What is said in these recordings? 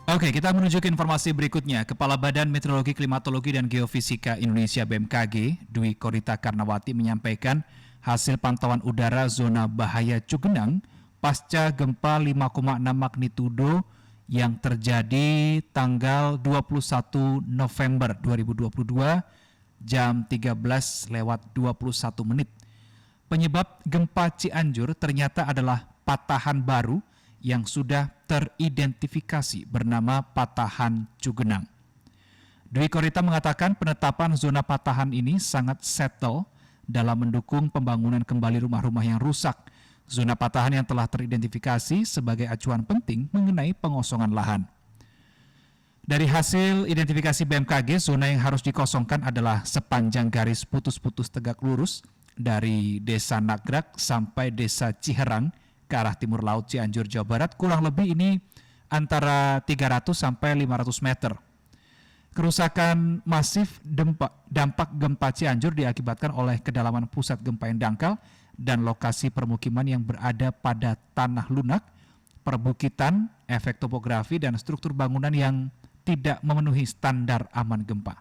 Oke, kita menuju ke informasi berikutnya. Kepala Badan Meteorologi, Klimatologi, dan Geofisika Indonesia BMKG, Dwi Korita Karnawati menyampaikan hasil pantauan udara zona bahaya Cugenang pasca gempa 5,6 magnitudo yang terjadi tanggal 21 November 2022 jam 13:21. Penyebab gempa Cianjur ternyata adalah patahan baru yang sudah teridentifikasi bernama patahan Cugenang. Dwi Korita mengatakan penetapan zona patahan ini sangat settle dalam mendukung pembangunan kembali rumah-rumah yang rusak. Zona patahan yang telah teridentifikasi sebagai acuan penting mengenai pengosongan lahan. Dari hasil identifikasi BMKG, zona yang harus dikosongkan adalah sepanjang garis putus-putus tegak lurus dari Desa Nagrak sampai Desa Ciherang ke arah timur laut Cianjur, Jawa Barat, kurang lebih ini antara 300 sampai 500 meter. Kerusakan masif dampak gempa Cianjur diakibatkan oleh kedalaman pusat gempa yang dangkal dan lokasi permukiman yang berada pada tanah lunak, perbukitan, efek topografi, dan struktur bangunan yang tidak memenuhi standar aman gempa.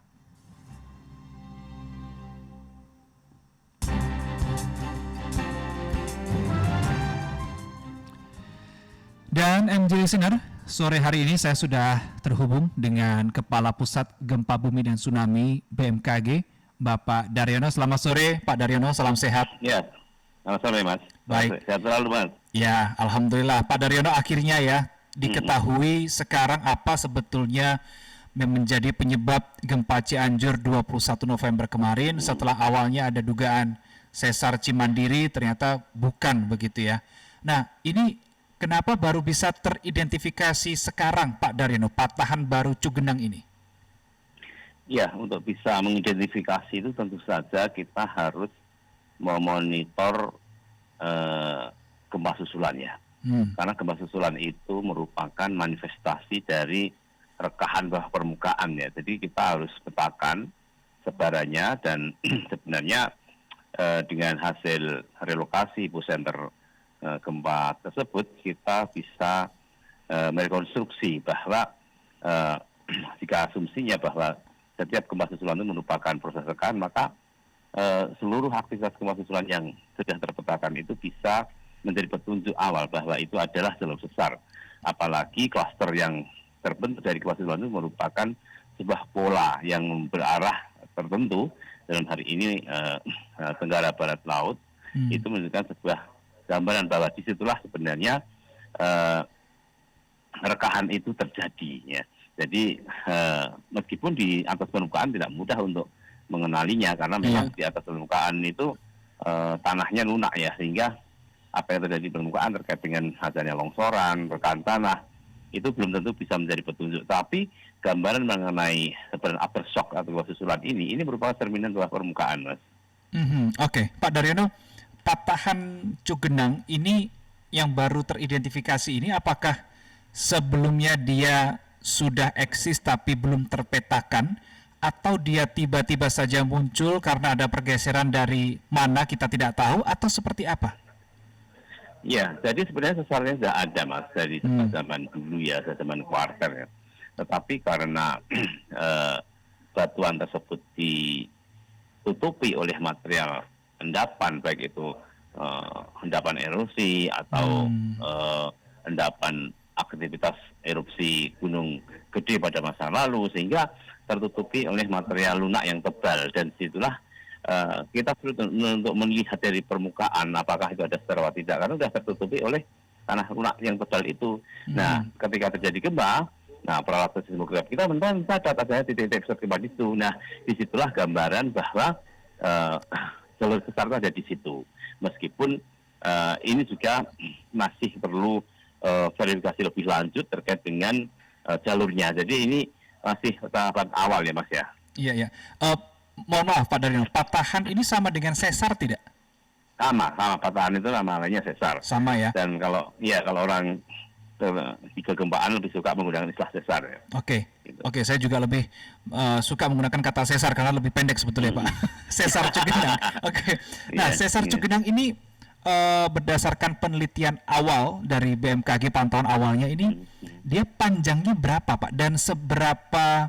Dan MJ Listener, sore hari ini saya sudah terhubung dengan Kepala Pusat Gempa Bumi dan Tsunami BMKG, Bapak Daryono. Selamat sore, Pak Daryono. Salam sehat. Ya, selamat sore, Mas. Baik. Sehat selalu, Mas. Ya, Alhamdulillah. Pak Daryono, akhirnya ya diketahui sekarang apa sebetulnya menjadi penyebab gempa Cianjur 21 November kemarin. Setelah awalnya ada dugaan sesar Cimandiri, ternyata bukan begitu ya. Nah, ini kenapa baru bisa teridentifikasi sekarang, Pak Daryono, patahan baru Cugenang ini? Ya, untuk bisa mengidentifikasi itu tentu saja kita harus memonitor gempa susulannya. Karena gempa susulan itu merupakan manifestasi dari rekahan bawah permukaan ya. Jadi kita harus petakan sebarannya dan sebenarnya dengan hasil relokasi epicenter gempa tersebut kita bisa merekonstruksi bahwa jika asumsinya bahwa setiap gempa susulan itu merupakan proses rekahan, maka seluruh aktivitas gempa susulan yang sudah terpetakan itu bisa menjadi petunjuk awal bahwa itu adalah jalur sesar. Apalagi klaster yang terbentuk dari gempa susulan itu merupakan sebuah pola yang berarah tertentu. Dalam hari ini Tenggara Barat Laut itu menunjukkan sebuah gambaran bahwa disitulah sebenarnya rekahan itu terjadi ya. Jadi meskipun di atas permukaan tidak mudah untuk mengenalinya karena memang di atas permukaan itu tanahnya lunak ya, sehingga apa yang terjadi di permukaan terkait dengan adanya longsoran, rekahan tanah itu belum tentu bisa menjadi petunjuk. Tapi gambaran mengenai sebenarnya aftershock atau susulan ini merupakan cerminan bawah permukaan, Mas. Oke, Pak Daryono, patahan Cugenang ini yang baru teridentifikasi ini apakah sebelumnya dia sudah eksis tapi belum terpetakan, atau dia tiba-tiba saja muncul karena ada pergeseran dari mana kita tidak tahu, atau seperti apa? Ya, jadi sebenarnya sesarnya sudah ada, Mas, dari zaman dulu ya, zaman kuarter ya. Tetapi karena batuan tersebut ditutupi oleh material endapan, baik itu endapan erosi atau endapan aktivitas erupsi gunung gede pada masa lalu, sehingga tertutupi oleh material lunak yang tebal, dan situlah kita perlu untuk melihat dari permukaan apakah itu ada sesar atau tidak, karena sudah tertutupi oleh tanah lunak yang tebal itu. Nah, ketika terjadi gempa, peralatan seismografi kita mencatat adanya titik-titik pusat gempa itu. Nah, disitulah gambaran bahwa jalur sesar itu ada di situ. Meskipun ini juga masih perlu verifikasi lebih lanjut terkait dengan jalurnya. Jadi ini masih tahapan awal ya, Mas ya. Iya. Mohon maaf Pak Daryono, patahan ini sama dengan sesar tidak? Sama, patahan itu namanya sesar. Sama ya. Dan kalau orang di kegempaan lebih suka menggunakan istilah sesar ya. Oke, saya juga lebih suka menggunakan kata sesar karena lebih pendek sebetulnya Pak. Sesar Cugenang. Nah, sesar Cugenang ini berdasarkan penelitian awal dari BMKG pantauan awalnya ini, dia panjangnya berapa Pak? Dan seberapa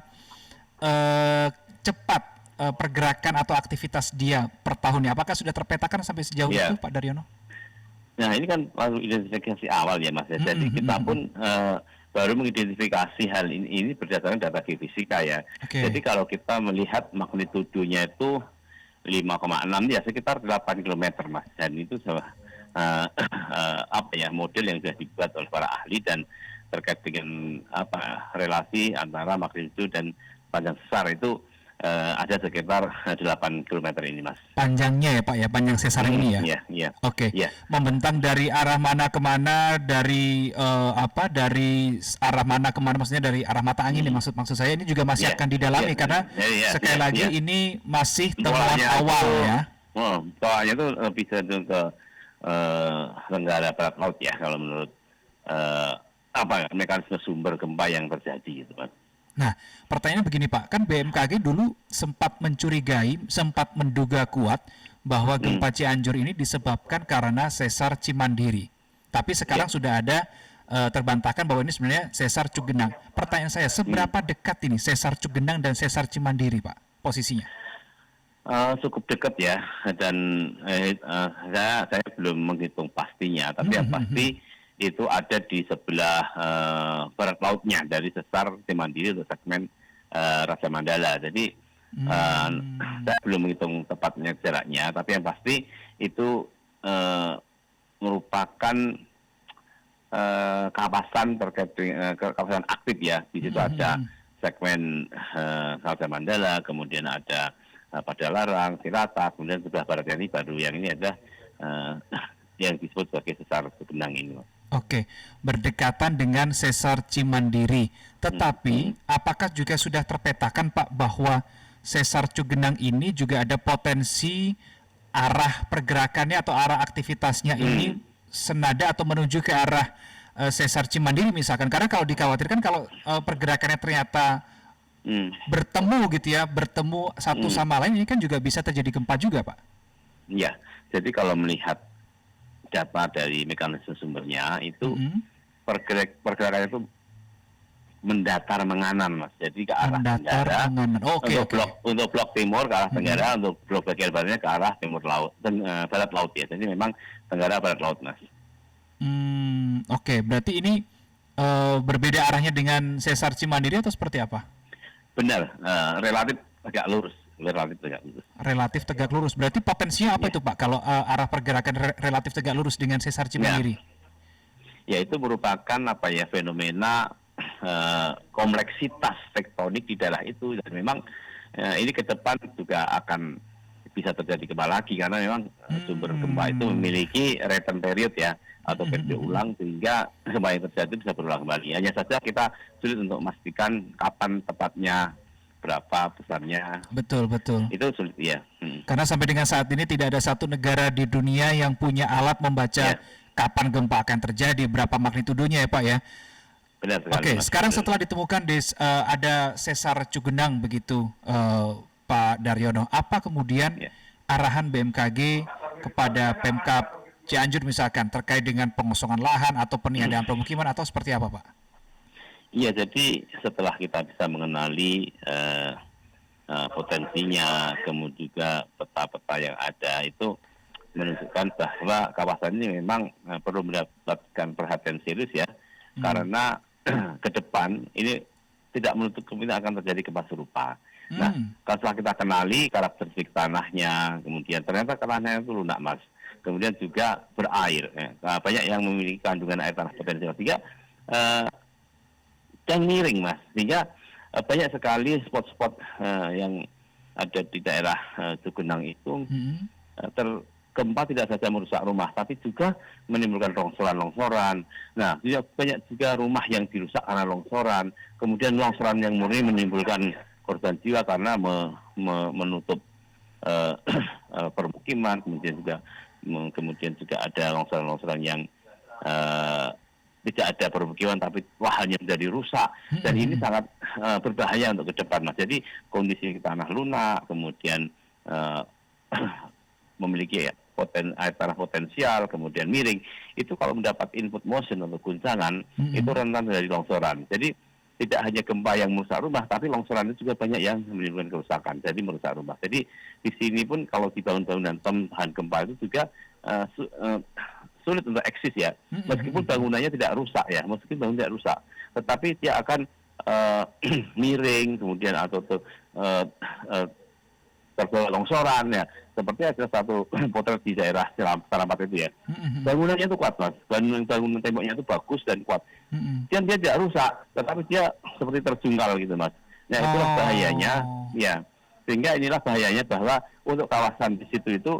cepat pergerakan atau aktivitas dia per tahunnya? Apakah sudah terpetakan sampai sejauh itu Pak Daryono? Nah ini kan baru identifikasi awal ya Mas. Jadi kita pun baru mengidentifikasi hal ini berdasarkan data geofisika ya. Jadi kalau kita melihat magnitudonya itu 5,6 ya sekitar 8 km Mas. Dan itu model yang sudah dibuat oleh para ahli dan terkait dengan relasi antara magnitudo dan panjang sesar itu ada sekitar 8 km ini Mas. Panjangnya ya Pak ya, panjang sesar ini ya? Iya. Oke. Membentang dari arah mana ke mana, dari dari arah mana ke mana, maksudnya dari arah mata angin nih maksud saya ini juga masih akan didalami karena sekali lagi ini masih temuan awal ya. Soalnya itu lebih cenderung ke Tenggara Barat Laut ya kalau menurut mekanisme sumber gempa yang terjadi gitu Pak. Nah, pertanyaan begini Pak, kan BMKG dulu sempat mencurigai, sempat menduga kuat bahwa gempa Cianjur ini disebabkan karena sesar Cimandiri. Tapi sekarang sudah ada terbantahkan bahwa ini sebenarnya sesar Cugenang. Pertanyaan saya, seberapa dekat ini sesar Cugenang dan sesar Cimandiri Pak posisinya? Cukup dekat ya, dan saya belum menghitung pastinya, tapi yang pasti itu ada di sebelah barat lautnya dari sesar Cimandiri atau segmen Raja Mandala. Jadi saya belum menghitung tepatnya jaraknya, tapi yang pasti itu merupakan kawasan terkait kawasan aktif ya. Di situ ada segmen Raja Mandala, kemudian ada Padalarang, Cilacap, kemudian sebelah baratnya ini baru yang ini ada yang disebut sebagai sesar Cugenang ini. Oke, berdekatan dengan sesar Cimandiri. Tetapi apakah juga sudah terpetakan Pak bahwa sesar Cugenang ini juga ada potensi arah pergerakannya atau arah aktivitasnya ini senada atau menuju ke arah sesar Cimandiri misalkan? Karena kalau dikhawatirkan kalau pergerakannya ternyata bertemu gitu ya, bertemu satu sama lain, ini kan juga bisa terjadi gempa juga Pak. Iya, jadi kalau melihat data dari mekanisme sumbernya itu pergerakan itu mendatar menganan Mas. Jadi ke arah tenggara. Untuk blok timur ke arah tenggara, untuk blok bagian baratnya ke arah timur laut, barat laut ya. Jadi memang tenggara barat laut Mas. Berarti ini berbeda arahnya dengan sesar Cimandiri atau seperti apa? Benar, relatif agak lurus. Relatif tegak lurus. Berarti potensinya apa itu Pak kalau arah pergerakan relatif tegak lurus dengan sesar Cimandiri? Ya itu merupakan fenomena kompleksitas tektonik di daerah itu, dan memang ini ke depan juga akan bisa terjadi gempa lagi karena memang sumber gempa itu memiliki return period ya atau periode ulang sehingga gempa yang terjadi bisa berulang kembali. Hanya saja kita sulit untuk memastikan kapan tepatnya, berapa besarnya. Betul. Itu sulit ya. Karena sampai dengan saat ini tidak ada satu negara di dunia yang punya alat membaca kapan gempa akan terjadi, berapa magnitudonya ya Pak ya. Benar sekali. Oke, sekarang setelah ditemukan ada sesar Cugenang begitu Pak Daryono, apa kemudian arahan BMKG kepada Pemkab Cianjur misalkan terkait dengan pengosongan lahan atau peniadaan pemukiman atau seperti apa Pak? Iya, jadi setelah kita bisa mengenali potensinya, kemudian juga peta-peta yang ada itu menunjukkan bahwa kawasan ini memang perlu mendapatkan perhatian serius ya, karena ke depan ini tidak menutup kemungkinan akan terjadi gempa serupa. Nah, setelah kita kenali karakteristik tanahnya, kemudian ternyata tanahnya itu lunak Mas, kemudian juga berair, banyak yang memiliki kandungan air tanah potensial, dan miring Mas, sehingga banyak sekali spot-spot yang ada di daerah Cugenang itu gempa tidak saja merusak rumah, tapi juga menimbulkan longsoran-longsoran. Nah, banyak juga rumah yang dirusak karena longsoran, kemudian longsoran yang murni menimbulkan korban jiwa karena menutup permukiman, kemudian juga ada longsoran-longsoran yang tidak ada permukiman tapi lahannya menjadi rusak, dan ini sangat berbahaya untuk ke depan Mas. Jadi kondisi tanah lunak, kemudian memiliki air tanah potensial, kemudian miring, itu kalau mendapat input motion atau guncangan, itu rentan dari longsoran. Jadi tidak hanya gempa yang merusak rumah, tapi longsoran itu juga banyak yang menimbulkan kerusakan, jadi merusak rumah. Jadi di sini pun kalau dibangun bangunan tahan gempa itu juga sulit untuk eksis ya, meskipun bangunannya tidak rusak ya, meskipun bangunan tidak rusak, tetapi dia akan miring, kemudian atau terbawa longsoran ya, seperti ada satu potret di daerah Serampat itu ya. Bangunannya itu kuat mas, bangunan temboknya itu bagus dan kuat. Dan dia tidak rusak, tetapi dia seperti terjungkal gitu mas. Nah itulah bahayanya, ya. Sehingga inilah bahayanya bahwa untuk kawasan di situ itu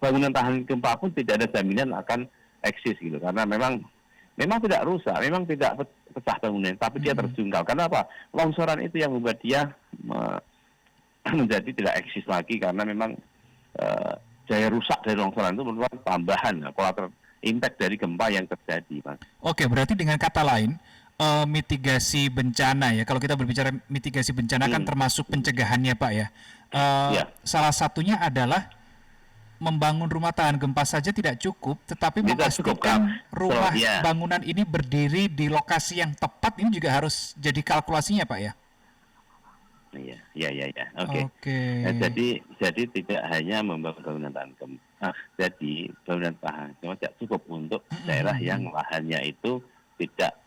bangunan tahan gempa pun tidak ada jaminan akan eksis gitu, karena memang tidak rusak, memang tidak pecah bangunan, tapi dia terjungkal. Karena apa? Longsoran itu yang membuat dia menjadi tidak eksis lagi, karena memang daya rusak dari longsoran itu merupakan tambahan collateral impact dari gempa yang terjadi, Mas. Oke, berarti dengan kata lain mitigasi bencana ya. Kalau kita berbicara mitigasi bencana kan termasuk pencegahannya, Pak ya. Salah satunya adalah membangun rumah tahan gempa saja tidak cukup, tetapi memastikan rumah bangunan ini berdiri di lokasi yang tepat, ini juga harus jadi kalkulasinya, Pak ya. Iya. Oke. Nah, jadi tidak hanya membangun bangunan tahan gempa. Jadi bangunan tahan gempa tidak cukup untuk daerah yang lahannya itu tidak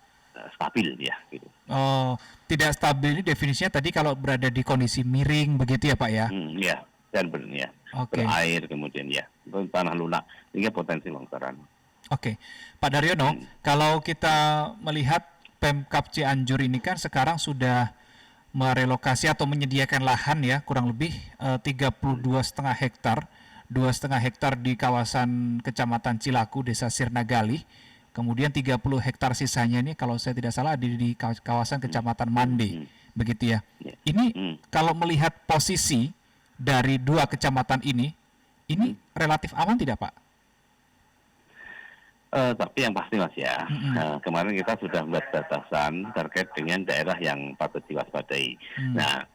stabil ya. Gitu. Oh, tidak stabil ini definisinya tadi kalau berada di kondisi miring begitu ya, Pak ya? Iya. Dan ya, berair kemudian ya, tanah lunak, sehingga potensi longsoran. Oke, Pak Daryono, kalau kita melihat Pemkab Cianjur ini kan sekarang sudah merelokasi atau menyediakan lahan ya, kurang lebih 32,5 hektar, 2,5 hektar di kawasan Kecamatan Cilaku, Desa Sirnagali, kemudian 30 hektar sisanya ini kalau saya tidak salah di kawasan Kecamatan Mande, begitu ya. Ini kalau melihat posisi dari dua kecamatan ini relatif aman tidak, Pak? Tapi yang pasti mas ya, kemarin kita sudah membuat batasan terkait dengan daerah yang patut diwaspadai. Nah,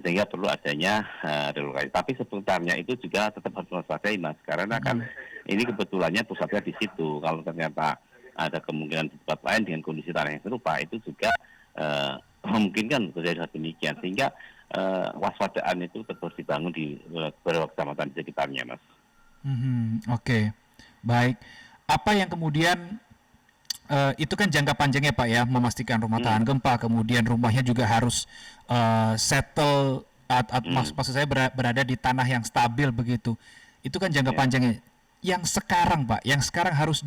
sehingga perlu adanya relokasi. Tapi seputarnya itu juga tetap harus diwaspadai mas, karena kan ini kebetulannya pusatnya di situ. Kalau ternyata ada kemungkinan di tempat lain dengan kondisi tanah yang serupa, itu juga memungkinkan terjadi hal demikian. Sehingga waspadaan itu terus dibangun di beberapa kecamatan di sekitarnya, mas. Oke, baik. Apa yang kemudian itu kan jangka panjangnya Pak ya, memastikan rumah tahan gempa, kemudian rumahnya juga harus settle, maksud saya berada di tanah yang stabil begitu. Itu kan jangka panjangnya. Yang sekarang Pak, yang sekarang harus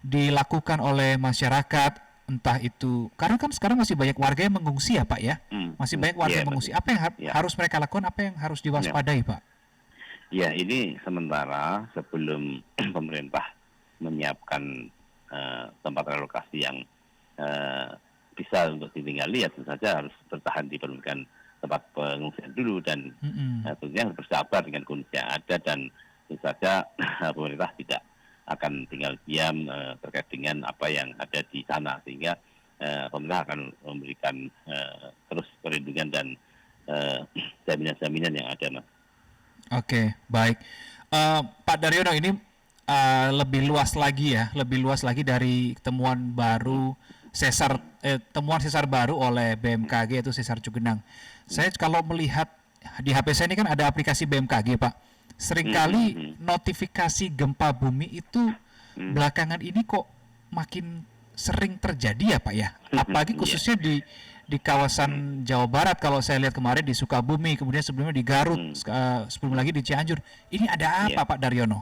dilakukan oleh masyarakat, entah itu karena kan sekarang masih banyak warga yang mengungsi ya Pak ya, masih banyak warga yang mengungsi. Apa yang harus mereka lakukan, apa yang harus diwaspadai Pak? Ya, ini sementara sebelum pemerintah menyiapkan tempat relokasi yang bisa untuk ditinggali, ya tentu saja harus bertahan di permukaan tempat pengungsian dulu, dan tentunya harus bersabar dengan kondisi yang ada, dan tentu saja pemerintah tidak akan tinggal diam terkait dengan apa yang ada di sana, sehingga pemerintah akan memberikan terus perlindungan dan jaminan-jaminan yang ada, Mas. Oke, baik. Pak Daryono, ini lebih luas lagi dari temuan sesar baru oleh BMKG, yaitu sesar Cugenang. Saya kalau melihat di HP saya ini kan ada aplikasi BMKG, Pak. Seringkali notifikasi gempa bumi itu belakangan ini kok makin sering terjadi ya Pak ya. Apalagi khususnya di kawasan Jawa Barat, kalau saya lihat kemarin di Sukabumi, kemudian sebelumnya di Garut, sebelum lagi di Cianjur. Ini ada apa Pak Daryono?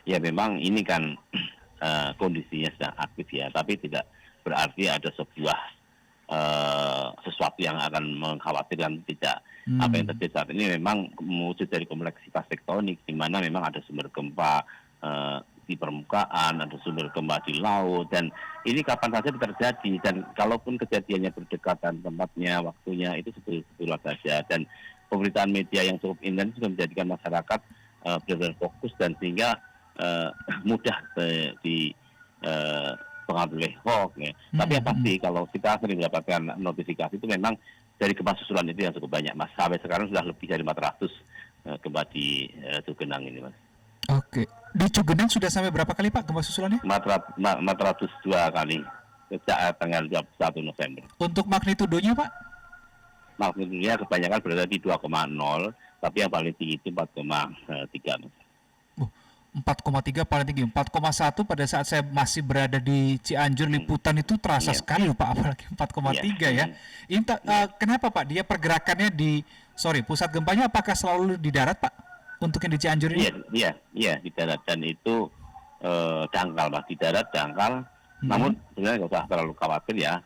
Ya memang ini kan kondisinya sedang aktif ya, tapi tidak berarti ada sebuah sesuatu yang akan mengkhawatirkan, tidak. Apa yang terjadi saat ini memang mewujud dari kompleksitas tektonik, di mana memang ada sumber gempa di permukaan, ada sumber gempa di laut, dan ini kapan saja terjadi, dan kalaupun kejadiannya berdekatan tempatnya, waktunya, itu sebetulnya saja, dan pemberitaan media yang cukup intens juga menjadikan masyarakat benar-benar fokus, dan sehingga mudah pengaruh oleh hoax ya. Tapi yang pasti kalau kita sering mendapatkan notifikasi itu memang dari gempa susulan itu yang cukup banyak, Mas. Sampai sekarang sudah lebih dari 400 gempa di Cugenang ini, Mas. Oke. Di Cugenang sudah sampai berapa kali Pak gempa susulannya? 402 kali sejak tanggal 21 November. Untuk magnitudonya Pak? Magnitudonya kebanyakan berada di 2,0, tapi yang paling tinggi itu 4,3, Mas. 4,3 paling tinggi, 4,1 pada saat saya masih berada di Cianjur liputan itu terasa sekali loh Pak, apalagi 4,3 ya. Ini kenapa Pak? Dia pergerakannya pusat gempanya apakah selalu di darat Pak? Untuk yang di Cianjur ini? Iya, di darat, dan itu dangkal Mas, di darat dangkal. Namun sebenarnya nggak usah terlalu khawatir ya.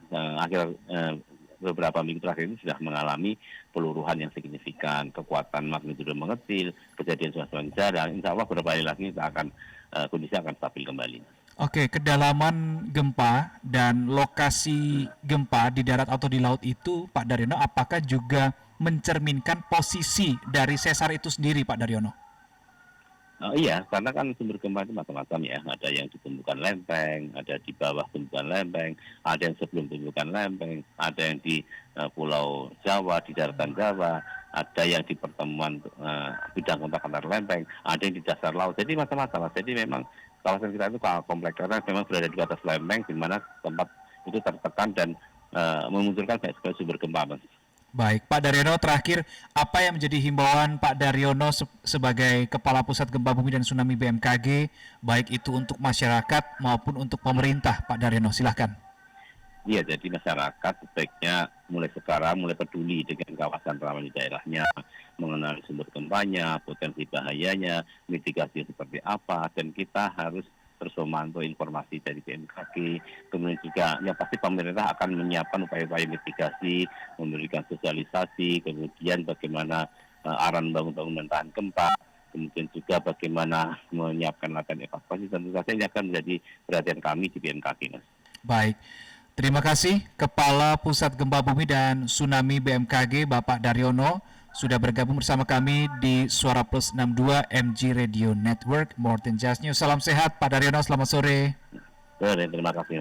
Beberapa minggu terakhir ini sudah mengalami peluruhan yang signifikan, kekuatan magnitudo mengecil, kejadian tsunami jarang. Insya Allah beberapa hari lagi kita akan kondisi akan stabil kembali. Oke, kedalaman gempa dan lokasi gempa di darat atau di laut itu, Pak Daryono, apakah juga mencerminkan posisi dari sesar itu sendiri, Pak Daryono? Iya, karena kan sumber gempa itu macam-macam ya. Ada yang di tumbukan lempeng, ada di bawah tumbukan lempeng, ada yang sebelum tumbukan lempeng, ada yang di Pulau Jawa, di daratan Jawa, ada yang di pertemuan bidang kontak antar lempeng, ada yang di dasar laut. Jadi macam-macam. Jadi memang kawasan kita itu kompleks karena memang berada di atas lempeng, di mana tempat itu tertekan dan memunculkan banyak sekali sumber gempa, Mas. Baik, Pak Daryono, terakhir apa yang menjadi himbauan Pak Daryono sebagai Kepala Pusat Gempa Bumi dan Tsunami BMKG, baik itu untuk masyarakat maupun untuk pemerintah, Pak Daryono, silahkan. Iya, jadi masyarakat sebaiknya mulai sekarang mulai peduli dengan kawasan rawan di daerahnya, mengenali sumber gempanya, potensi bahayanya, mitigasi seperti apa, dan kita harus terus memantau informasi dari BMKG. Kemudian juga yang pasti pemerintah akan menyiapkan upaya-upaya mitigasi, memberikan sosialisasi, kemudian bagaimana arahan bangunan tahan gempa, kemudian juga bagaimana menyiapkan latihan evakuasi. Tentu saja ini akan menjadi perhatian kami di BMKG, Mas. Baik, terima kasih Kepala Pusat Gempa Bumi dan Tsunami BMKG Bapak Daryono sudah bergabung bersama kami di Suara Plus 62 MG Radio Network, More Than Just News. Salam sehat Pak Daryono, selamat sore. Terima kasih.